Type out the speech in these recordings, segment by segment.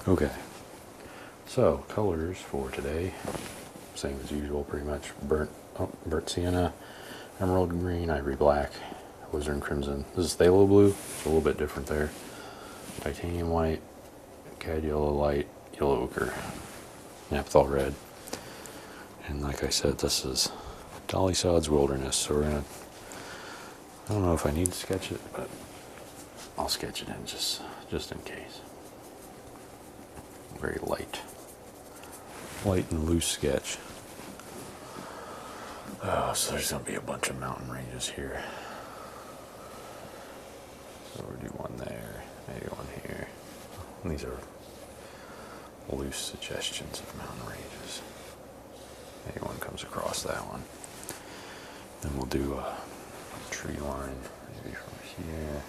Okay, so colors for today, same as usual, pretty much. Burnt sienna, emerald green, ivory black, alizarin crimson. This is phthalo blue, it's a little bit different there. Titanium white, cad yellow light, yellow ochre, naphthol red. And like I said, this is Dolly Sods Wilderness, so we're gonna, I don't know if I need to sketch it, but I'll sketch it in just in case. Very light and loose sketch. Oh, so there's gonna be a bunch of mountain ranges here. So we'll do one there, maybe one here. And these are loose suggestions of mountain ranges. Maybe one comes across that one. Then we'll do a tree line, maybe from here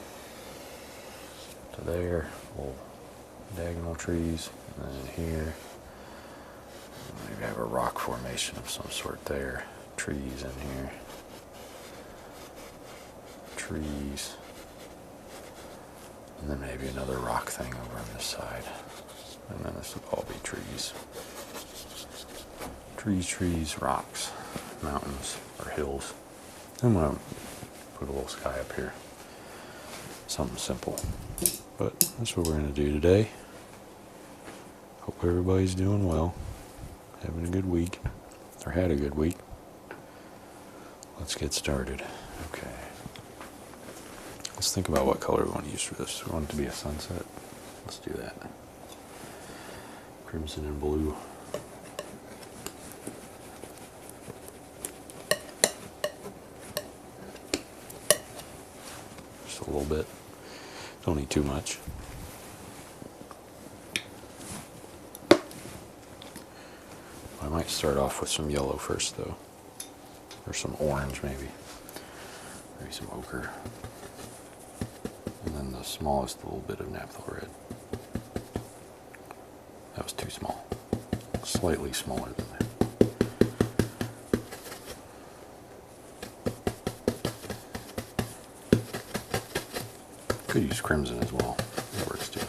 to there, little diagonal trees, and then here. Maybe have a rock formation of some sort there. Trees in here. Trees. And then maybe another rock thing over on this side. And then this would all be trees. Trees, rocks, mountains, or hills. I'm going to put a little sky up here. Something simple. But that's what we're going to do today. Hope everybody's doing well. Having a good week. Or had a good week. Let's get started. Okay. Let's think about what color we want to use for this. We want it to be a sunset. Let's do that. Crimson and blue. Just a little bit. Don't need too much. I might start off with some yellow first though. Or some orange maybe. Maybe some ochre. And then the smallest little bit of naphthol red. That was too small. Slightly smaller than that. Could use crimson as well. That works too.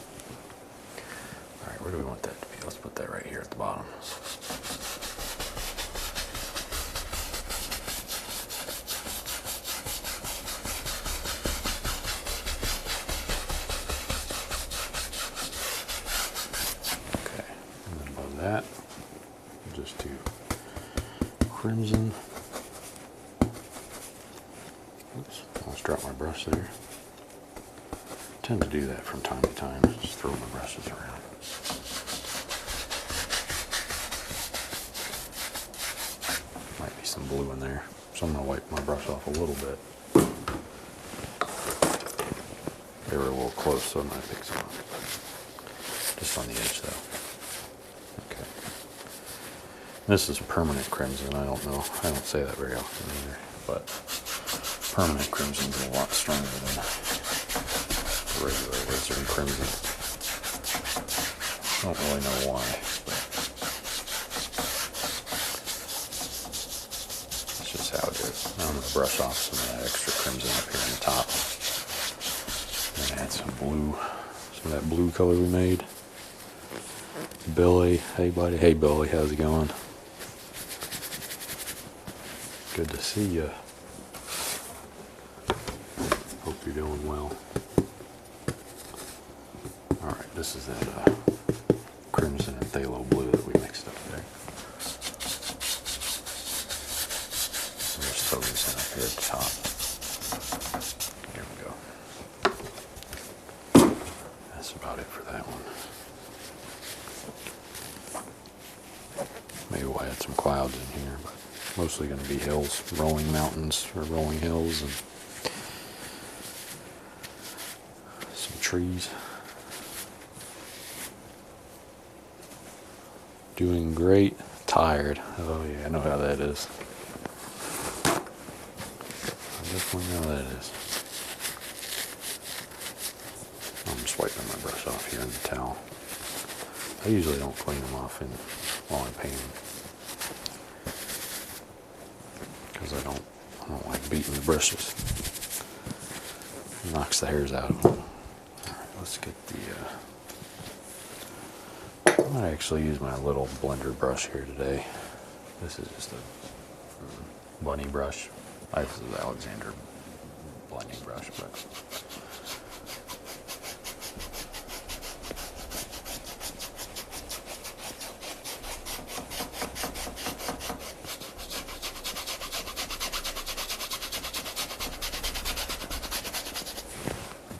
Alright, where do we want that to be? Let's put that right here at the bottom. Okay, and then above that, we'll just do crimson. Oops, almost dropped my brush there. I tend to do that from time to time, just throw my brushes around. Might be some blue in there, so I'm going to wipe my brush off a little bit. They were a little close, so I might pick some up. Just on the edge though. Okay. This is permanent crimson, I don't know, I don't say that very often either, but permanent crimson is a lot stronger than regular alizarin crimson. I don't really know why, but that's just how it is. Now I'm going to brush off some of that extra crimson up here on the top. And add some blue, some of that blue color we made. Billy, hey buddy, hey Billy, how's it going? Good to see you. Hope you're doing well. Alright, this is that crimson and phthalo blue that we mixed up there. So just throw this in up here at the top. Here we go. That's about it for that one. Maybe we'll add some clouds in here, but mostly going to be hills, rolling mountains or rolling hills, and some trees. Doing great, tired. Oh yeah, I know how that is. I definitely know how that is. I'm just wiping my brush off here in the towel. I usually don't clean them off while I'm painting, because I don't like beating the brushes. It knocks the hairs out of them. All right, let's get the I might actually use my little blender brush here today. This is just a bunny brush. This is Alexander blending brush, but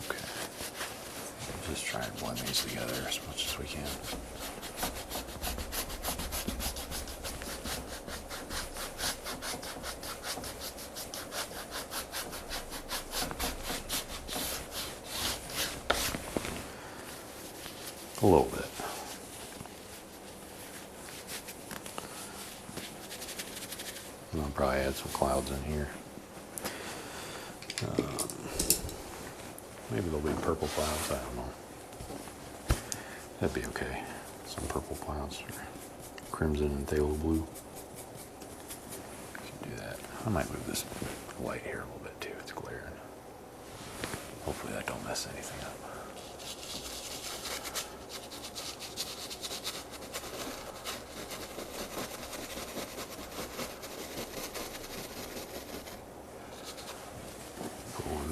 okay. Just try and blend these together as much as we can. A little bit. And I'll probably add some clouds in here. Maybe there'll be purple clouds, I don't know. That'd be okay. Some purple clouds, or crimson and phthalo blue. Can do that. I might move this light here a little bit too, it's glaring. Hopefully that don't mess anything up.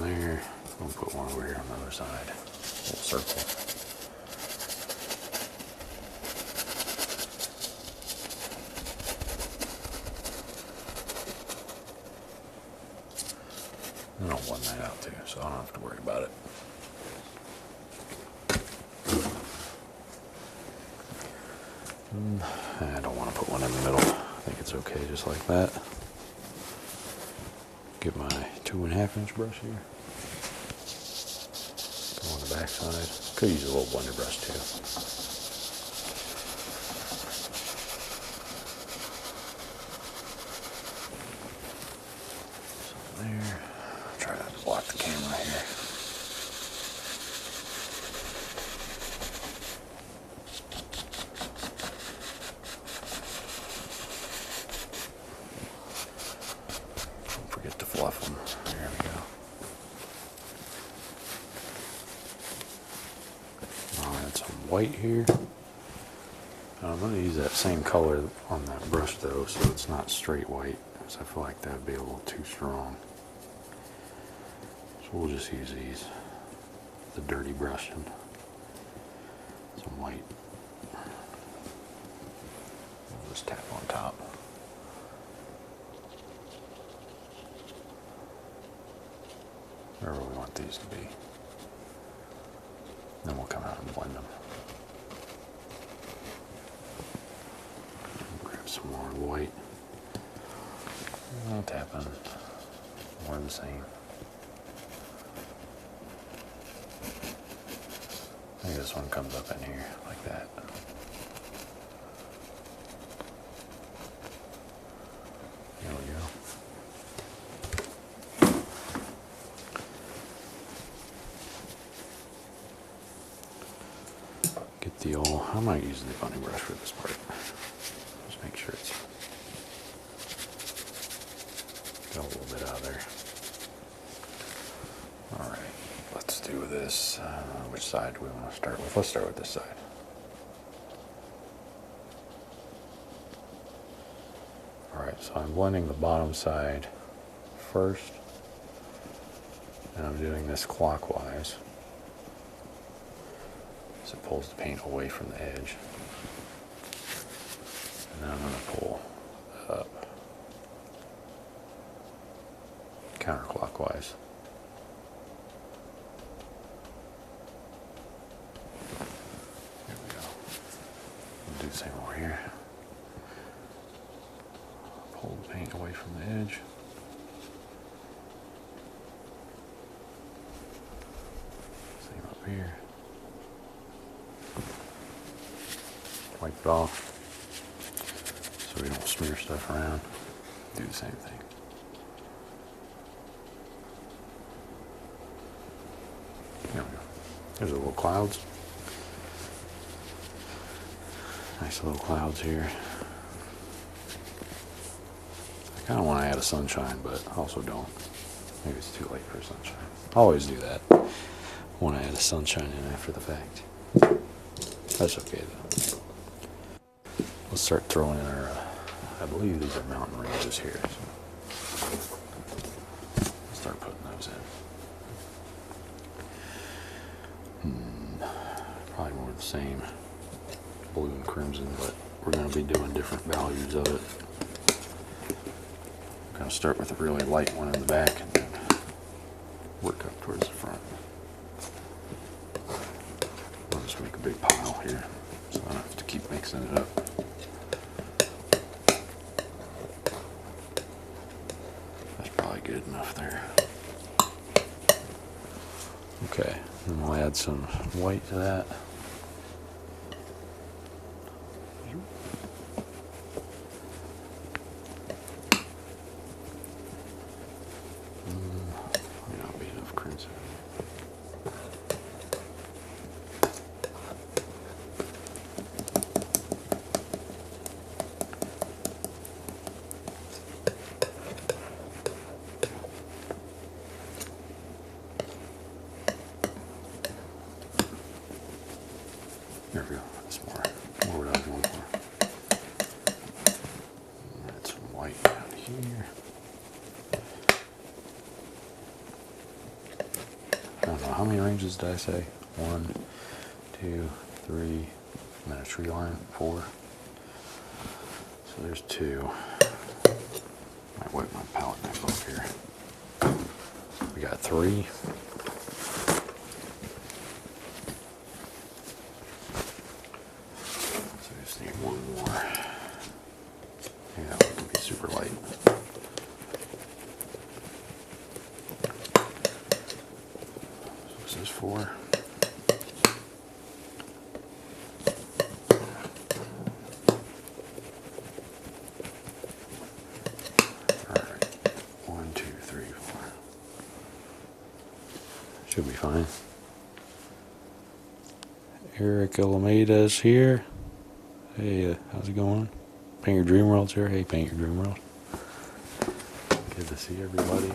There. I'll put one over here on the other side. A little circle. And I'll blend that out too, so I don't have to worry about it. I don't want to put one in the middle. I think it's okay just like that. Get my 2.5-inch brush here. Go on the back side. Could use a little blender brush too. So there. Try not to block the camera here. Don't forget to fluff them. There we go. I'll add some white here. I'm going to use that same color on that brush though, so it's not straight white, because I feel like that would be a little too strong. So we'll just use these, the dirty brush and some white. We'll just tap on top. Wherever we want these to be. Then we'll come out and blend them. Grab some more white. I'll tap in more of the same. I think this one comes up in here like that. There we go. Get the old, I might use the bunny brush for this part. Just make sure it's got a little bit out of there. Alright, let's do this. Which side do we want to start with? Let's start with this side. Alright, so I'm blending the bottom side first. And I'm doing this clockwise. So it pulls the paint away from the edge. And then I'm going to pull up counterclockwise. There we go. We'll do the same over here. Pull the paint away from the edge. Same up here. Wipe it off so we don't smear stuff around. Do the same thing. There we go. There's a little clouds. Nice little clouds here. I kind of want to add a sunshine, but also don't. Maybe it's too late for sunshine. I always do that. I want to add a sunshine in after the fact. That's okay though. Let's start throwing in our, I believe these are mountain ranges here. So start putting those in. Probably more the same, blue and crimson, but we're going to be doing different values of it. I'm going to start with a really light one in the back and then work up towards the front. I'll just make a big pile here so I don't have to keep mixing it up. That's probably good enough there. Okay, and we'll add some white to that. Might not be enough crimson. There we go. That's more what I was going for. Add some white down here. I don't know, how many ranges did I say? 1, 2, 3, and then a tree line, 4. So there's 2. Might wipe my palette knife off here. We got 3. So we just need one more. Yeah, that one can be super light. So this is 4. Should be fine. Eric Alameda's here. Hey, how's it going? Paint Your Dream World's here. Hey, Paint Your Dream World. Good to see everybody.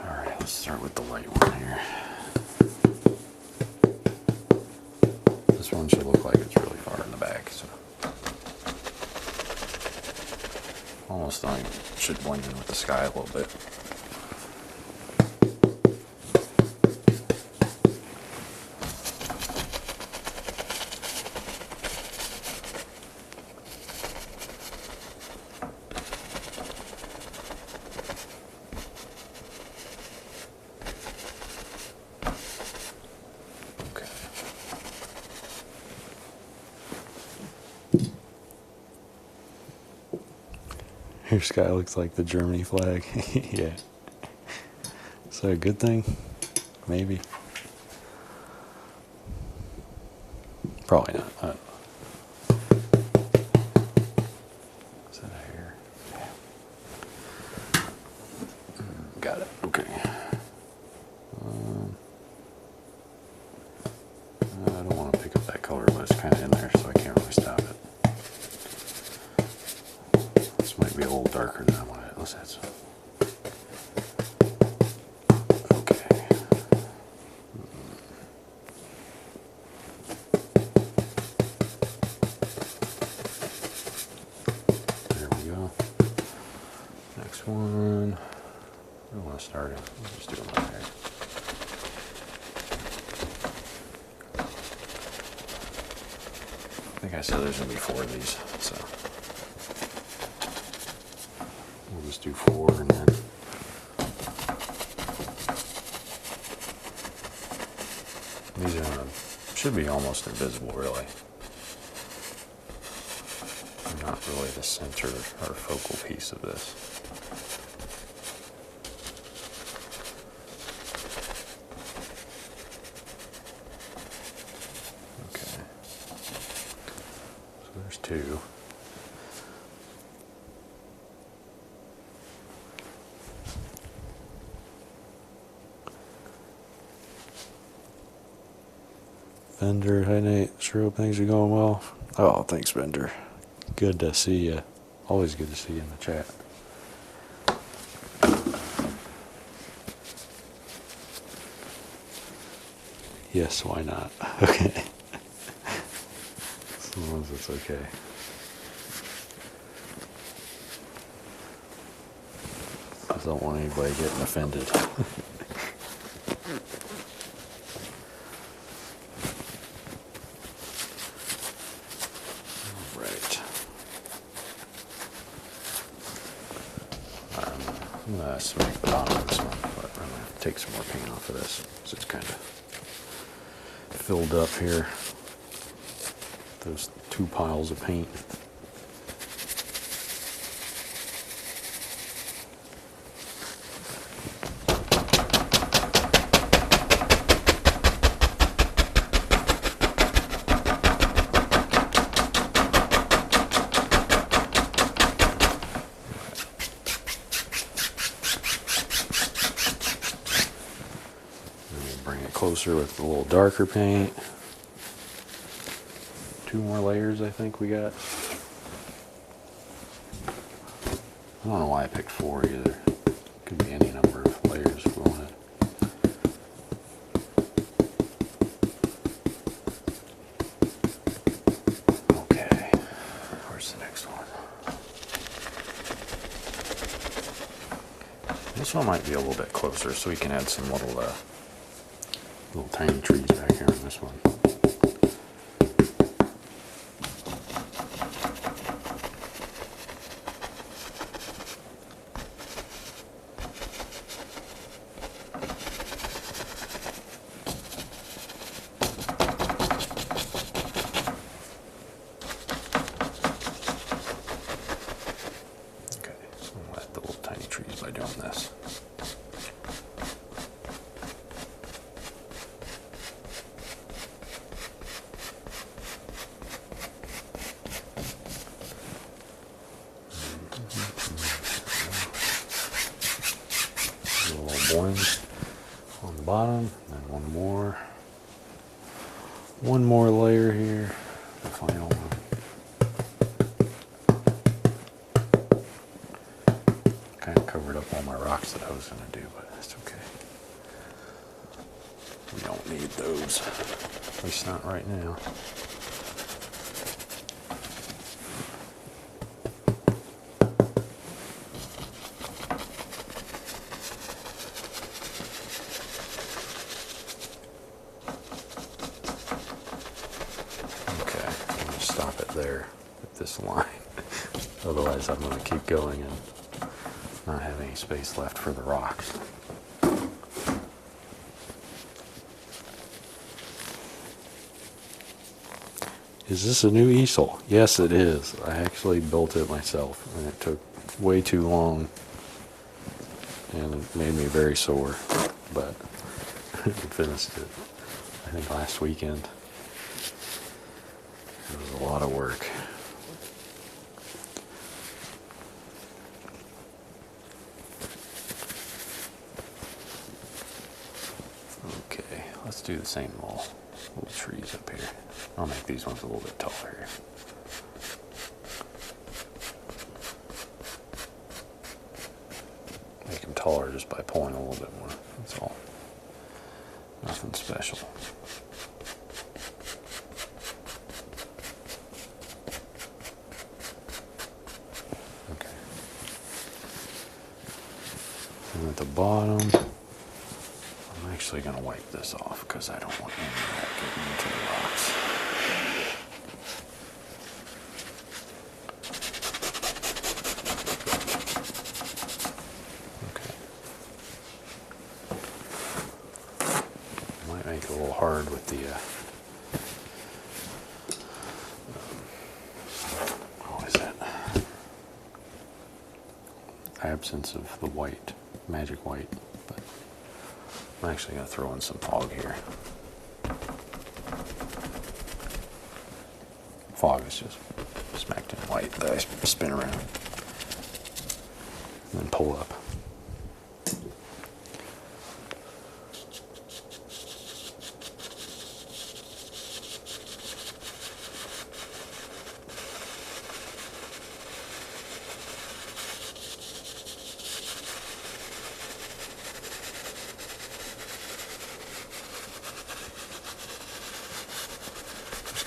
Alright, let's start with the light one here. This one should look like it's really far in the back, so almost like it should blend in with the sky a little bit. Your sky looks like the Germany flag. Yeah. Is that a good thing? Maybe. Probably not. I don't know. Is that a hair? Yeah. Got it. Okay. I don't want to pick up that color, but it's kind of in there, so I can't really stop it. Might be a little darker than I wanted. Let's add some. Okay. There we go. Next one. I don't want to start it. Let's just do it right here. I think I said there's going to be 4 of these, so. We'll just do 4 and then these are should be almost invisible, really. They're not really the center or focal piece of this. Okay. So there's 2. Bender, hi Nate. Sure hope things are going well. Oh, thanks, Bender. Good to see you. Always good to see you in the chat. Yes, why not? Okay. As long as it's okay. I don't want anybody getting offended. Right. I'm going to smack the bottom of this one, but I'm going to take some more paint off of this, because it's kind of filled up here. Those two piles of paint. Bring it closer with a little darker paint. 2 more layers I think we got. I don't know why I picked 4 either. Could be any number of layers if we wanted. Okay, where's the next one? This one might be a little bit closer so we can add some little tiny trees back here on this one. Okay, so we'll add the little tiny trees by doing this. A little boing on the bottom, and one more layer here, the final one. Kind of covered up all my rocks that I was going to do, but that's okay. We don't need those, at least not right now. Stop it there at this line. Otherwise I'm going to keep going and not have any space left for the rocks. Is this a new easel? Yes, it is. I actually built it myself, and it took way too long, and it made me very sore, but I finished it, I think, last weekend. It was a lot of work. Okay, let's do the same little trees up here. I'll make these ones a little bit taller here. Make them taller just by pulling a little bit more. That's all. Nothing special. And at the bottom, I'm actually going to wipe this off because I don't want any of that getting into the rocks. Okay. Might make it a little hard with the what is that? Absence of the white. Magic white, but I'm actually going to throw in some fog here. Fog is just smacked in white that I spin around and then pull up.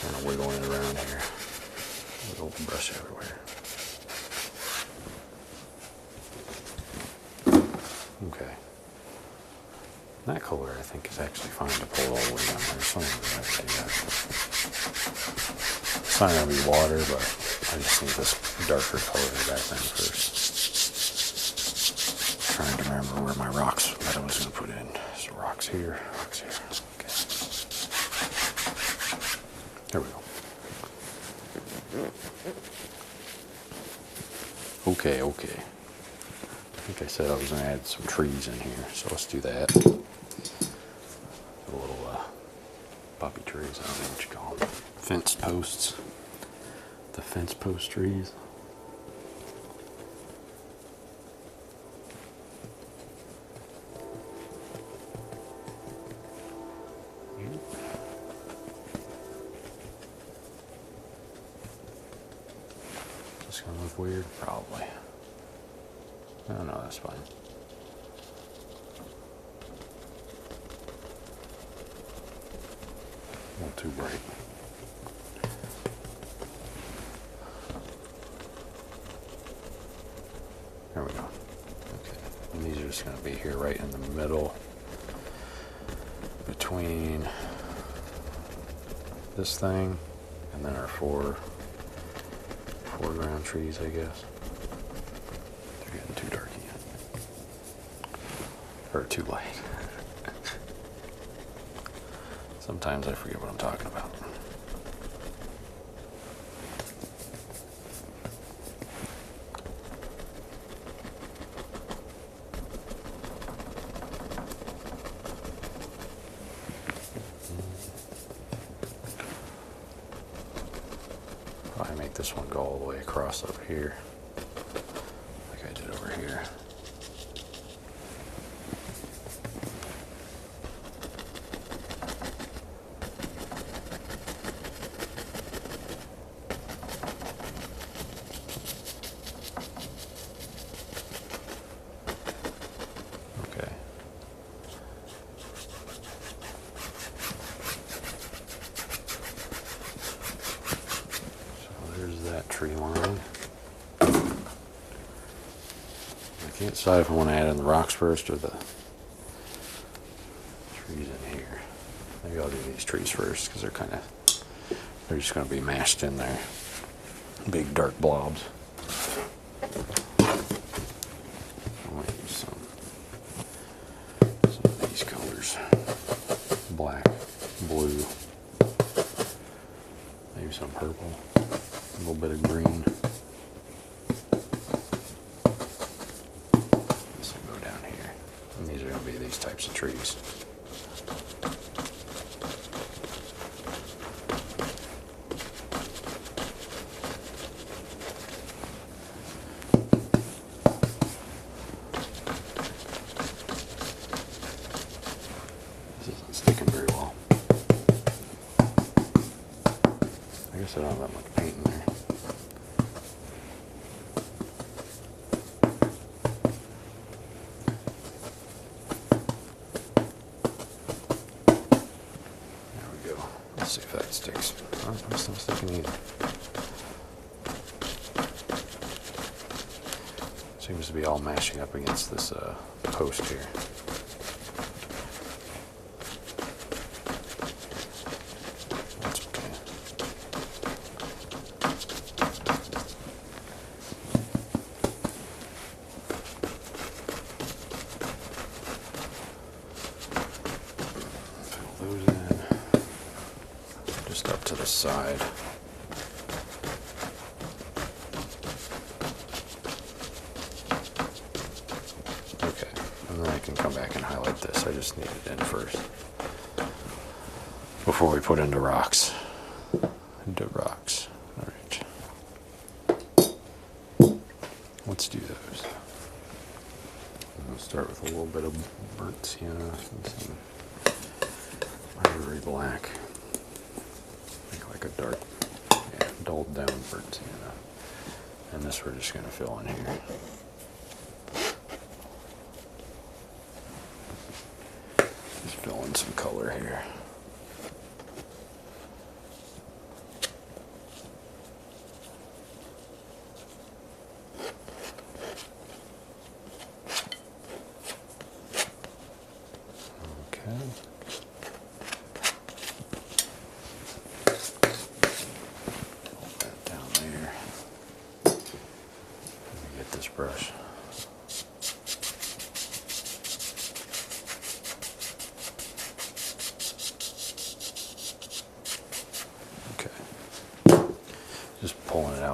kind of wiggling it around here. Wiggle the brush everywhere. Okay. That color I think is actually fine to pull all the way down there. So I'm going to do that. It's not going to be water, but I just need this darker color in the background first. Trying to remember where my rocks that I was going to put in. So rocks here, rocks here. Okay. There we go. Okay, okay. Like I said, I was going to add some trees in here, so let's do that. The little poppy trees, I don't know what you call them. Fence posts. The fence post trees. Is this going to look weird? Probably. Oh, no, that's fine. Not too bright. There we go. Okay. And these are just going to be here right in the middle between this thing and then our foreground trees, I guess. They're getting too dark again. Or too light. Sometimes I forget what I'm talking about. Probably make this one go all the way across over here, like I did over here. Okay. There's that tree line. I can't decide if I want to add in the rocks first or the trees in here. Maybe I'll do these trees first because they're just going to be mashed in there. Big dark blobs. I might use some of these colors. Black, blue, maybe some purple. A little bit of green. This will go down here. And these are going to be these types of trees. This isn't sticking very well. I guess I don't have that much paint in there. There we go. Let's see if that sticks. Oh, it's not sticking either. Seems to be all mashing up against this post here. That's okay. Fill those in. Just up to the side. Okay, and then I can come back and highlight this. I just need it in first before we put into rocks. Into rocks. All right. Let's do those. I'll start with a little bit of burnt sienna and some ivory black. Make like a dark, dulled down burnt sienna. And this we're just going to fill in here. Just fill in some color here.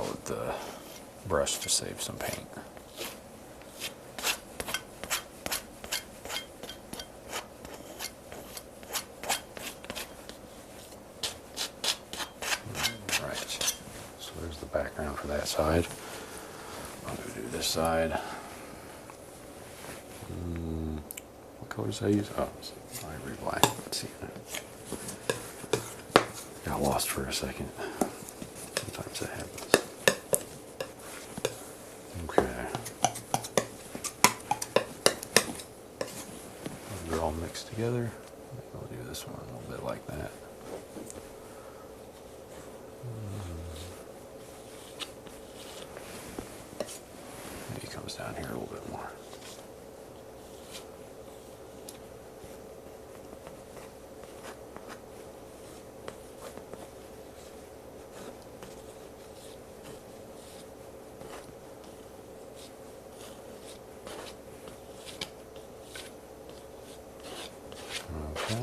out with the brush to save some paint. Right, so there's the background for that side. I'll go do this side. What colors did I use? Oh, ivory black. Let's see. Got lost for a second. Sometimes that happens. Okay. They're all mixed together. I'll do this one a little bit like that. Maybe it comes down here a little bit more. Okay.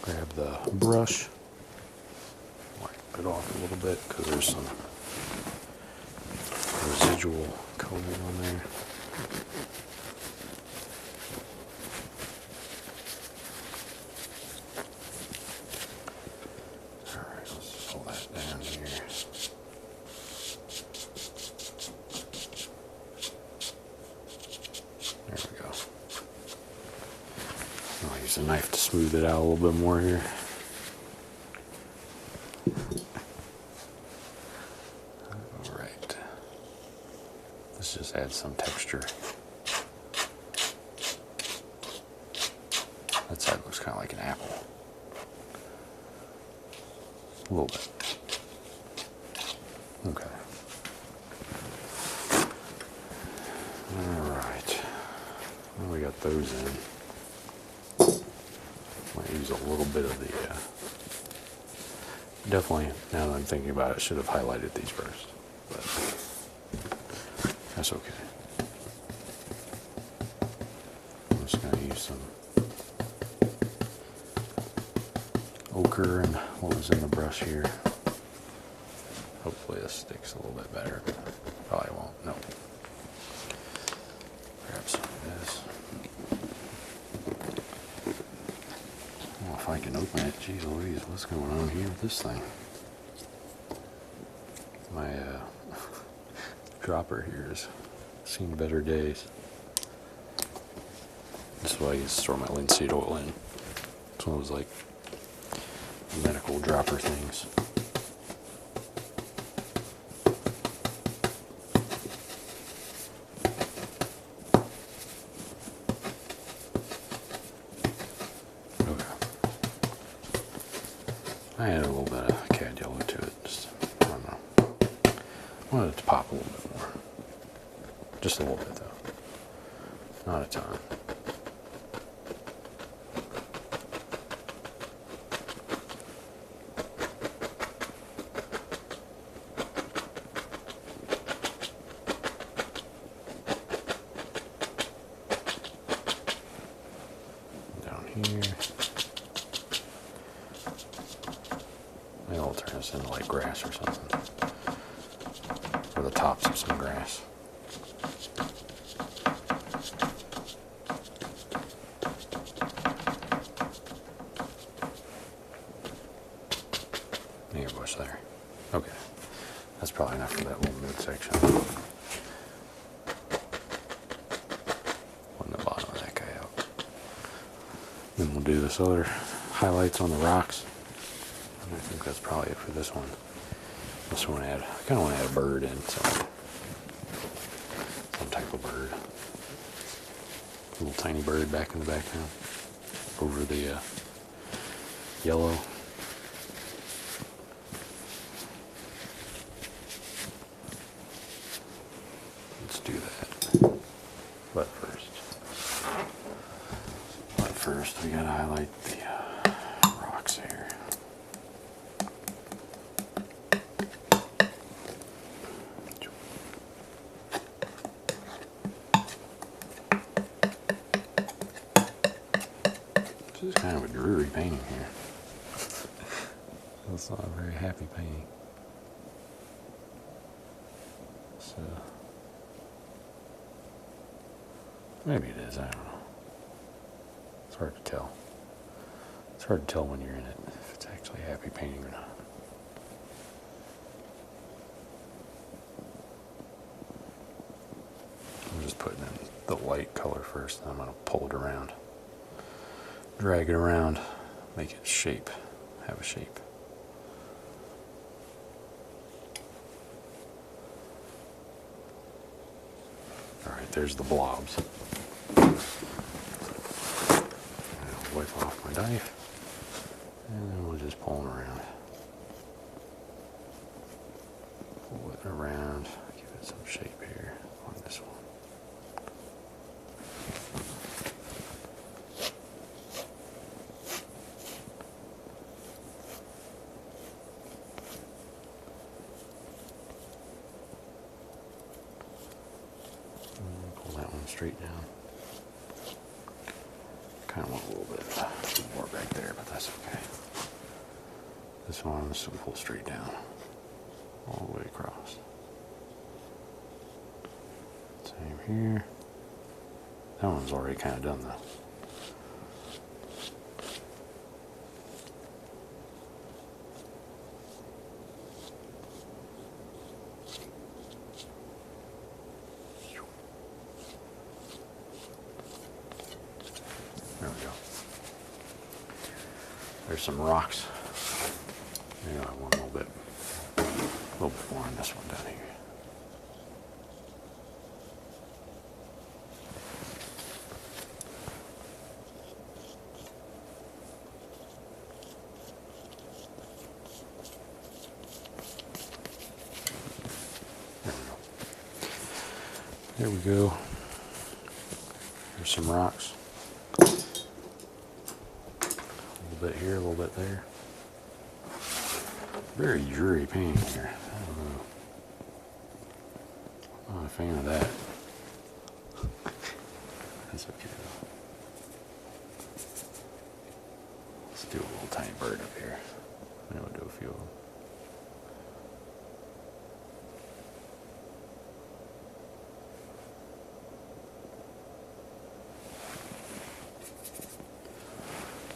Grab the brush, wipe it off a little bit because there's some residual coloring on there. Alright, let's pull that down here. There we go. I'll use a knife to smooth it out a little bit more here. Alright. Let's just add some texture. That side looks kind of like an apple. A little bit. Okay. Alright. Well, we got those in. Might use a little bit of the, definitely, now that I'm thinking about it, I should have highlighted these first, but that's okay. I'm just going to use some ochre and what was in the brush here. Hopefully this sticks a little bit better. Probably won't, no. Grab some of this. If I can open it, geez Louise, what's going on here with this thing? My dropper here has seen better days. This is why I used to store my linseed oil in. It's one of those like medical dropper things. I added a little bit of cad yellow to it, just, I don't know. I wanted it to pop a little bit more. Just a little bit though. Not a ton. Down here. Maybe I'll turn this into like grass or something. Or the tops of some grass. Maybe a bush there. Okay. That's probably enough for that little midsection. Putting the bottom of that guy out. Then we'll do this other highlights on the rocks. I think that's probably it for this one. This one I kind of want to add a bird in, so some type of bird. A little tiny bird back in the background, over the yellow. Let's do that. But first we gotta highlight the rocks here. This is kind of a dreary painting here. It's not a very happy painting. Maybe it is, I don't know. It's hard to tell. It's hard to tell when you're in it, if it's actually happy painting or not. I'm just putting in the light color first, then I'm going to pull it around. Drag it around, make it shape, have a shape. Alright, there's the blobs. I'll wipe off my knife, and then we'll just pull them around. Pull it around, give it some shape here on this one. Pull that one straight down. Kind of want a little bit more back there, but that's okay. This one is to pull straight down, all the way across. Same here. That one's already kind of done though. There we go. There's some rocks. Maybe I want a little bit more on this one down here. There we go. There's some rocks. A little bit here, a little bit there. Very dreary painting here. I don't know. I'm not a fan of that. That's okay though. Let's do a little tiny bird up here. Maybe we'll do a few of them.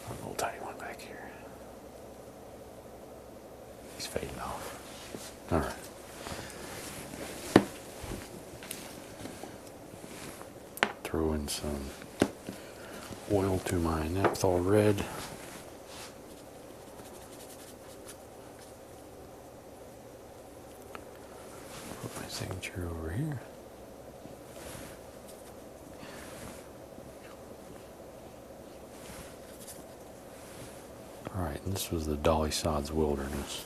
A little tiny one back here. He's fading off. All right. Throw in some oil to my naphthol red. Put my signature over here. All right, and this was the Dolly Sods Wilderness,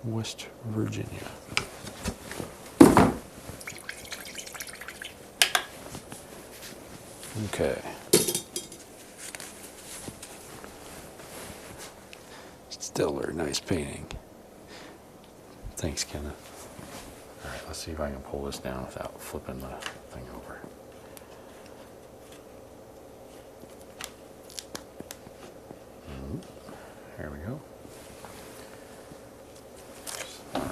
West Virginia. Okay. Still a very nice painting. Thanks, Kenneth. All right, let's see if I can pull this down without flipping the thing over. There we go. All right.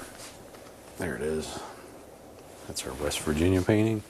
There it is. That's our West Virginia painting.